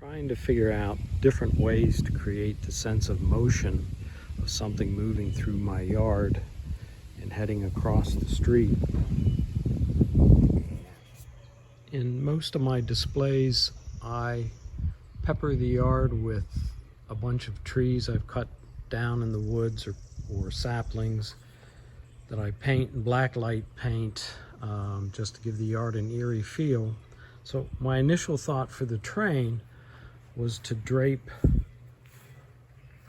Trying to figure out different ways to create the sense of motion of something moving through my yard and heading across the street. In most of my displays, I pepper the yard with a bunch of trees I've cut down in the woods or saplings that I paint in black light paint just to give the yard an eerie feel. So my initial thought for the train was to drape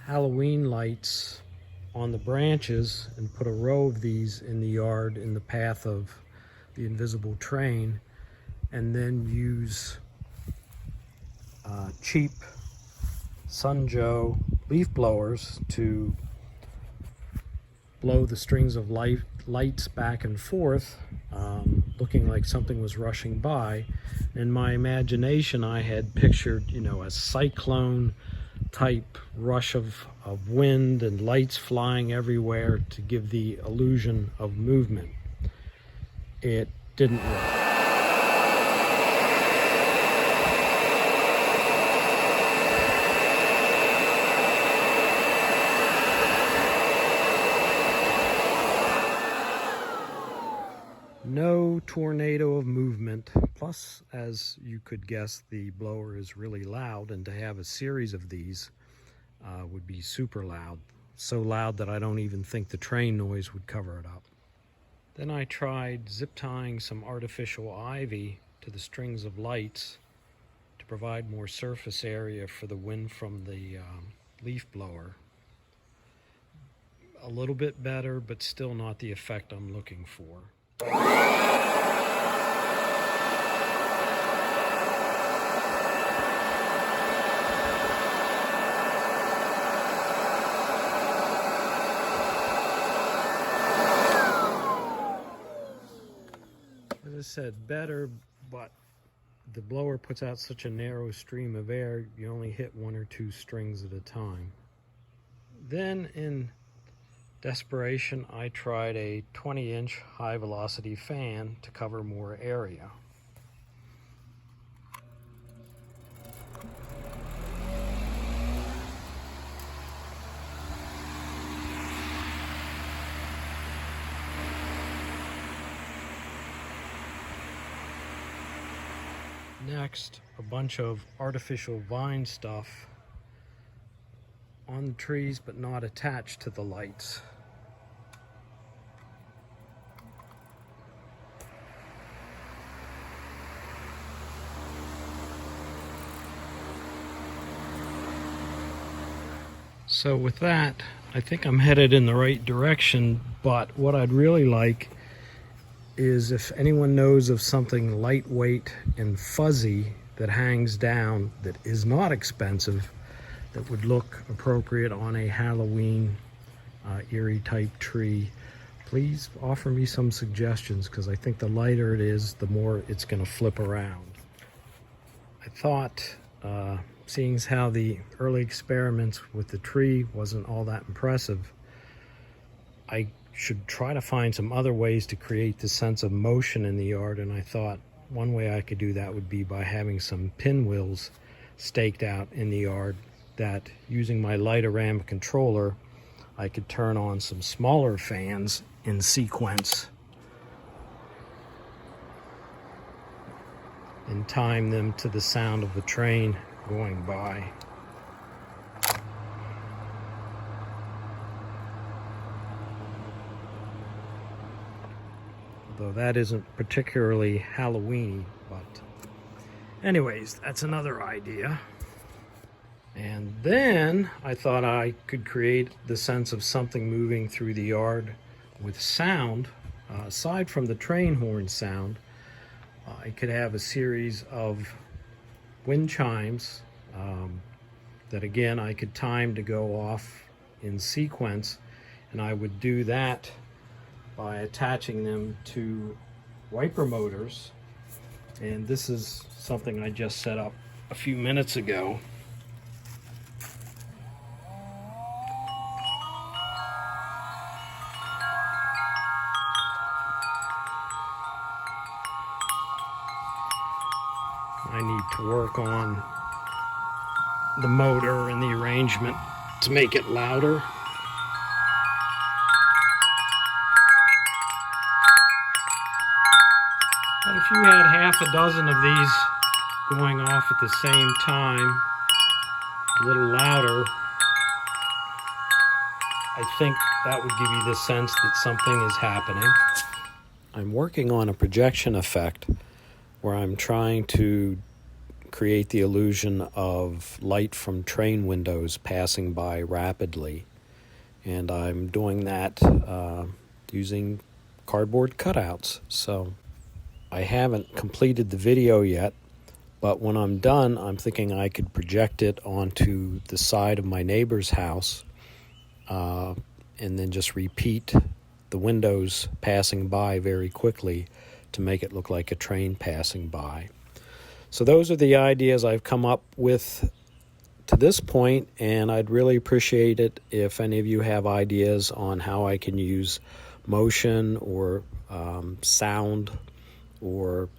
Halloween lights on the branches and put a row of these in the yard in the path of the invisible train, and then use cheap Sun Joe leaf blowers to blow the strings of lights back and forth, looking like something was rushing by. In my imagination, I had pictured, a cyclone type rush of wind and lights flying everywhere to give the illusion of movement. It didn't work. No tornado of movement. Plus, as you could guess, the blower is really loud, and to have a series of these would be super loud. So loud that I don't even think the train noise would cover it up. Then I tried zip tying some artificial ivy to the strings of lights to provide more surface area for the wind from the leaf blower. A little bit better, but still not the effect I'm looking for. As I said, better, but the blower puts out such a narrow stream of air, you only hit one or two strings at a time. Then, in desperation, I tried a 20-inch high-velocity fan to cover more area. Next, a bunch of artificial vine stuff on the trees but not attached to the lights. So with that, I think I'm headed in the right direction, but what I'd really like is if anyone knows of something lightweight and fuzzy that hangs down that is not expensive, that would look appropriate on a Halloween eerie type tree, please offer me some suggestions, because I think the lighter it is, the more it's going to flip around. I thought, seeing as how the early experiments with the tree wasn't all that impressive, I should try to find some other ways to create the sense of motion in the yard, and I thought one way I could do that would be by having some pinwheels staked out in the yard that, using my Light-O-Ram controller, I could turn on some smaller fans in sequence and time them to the sound of the train going by. Though that isn't particularly Halloween-y, but anyways, that's another idea. And then I thought I could create the sense of something moving through the yard with sound. Aside from the train horn sound, I could have a series of wind chimes that, again, I could time to go off in sequence, and I would do that by attaching them to wiper motors. And this is something I just set up a few minutes ago. I need to work on the motor and the arrangement to make it louder. But if you had half a dozen of these going off at the same time, a little louder, I think that would give you the sense that something is happening. I'm working on a projection effect where I'm trying to create the illusion of light from train windows passing by rapidly. And I'm doing that using cardboard cutouts. So I haven't completed the video yet, but when I'm done, I'm thinking I could project it onto the side of my neighbor's house and then just repeat the windows passing by very quickly to make it look like a train passing by. So those are the ideas I've come up with to this point, and I'd really appreciate it if any of you have ideas on how I can use motion or sound or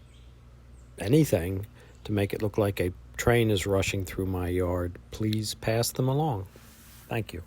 anything to make it look like a train is rushing through my yard. Please pass them along. Thank you.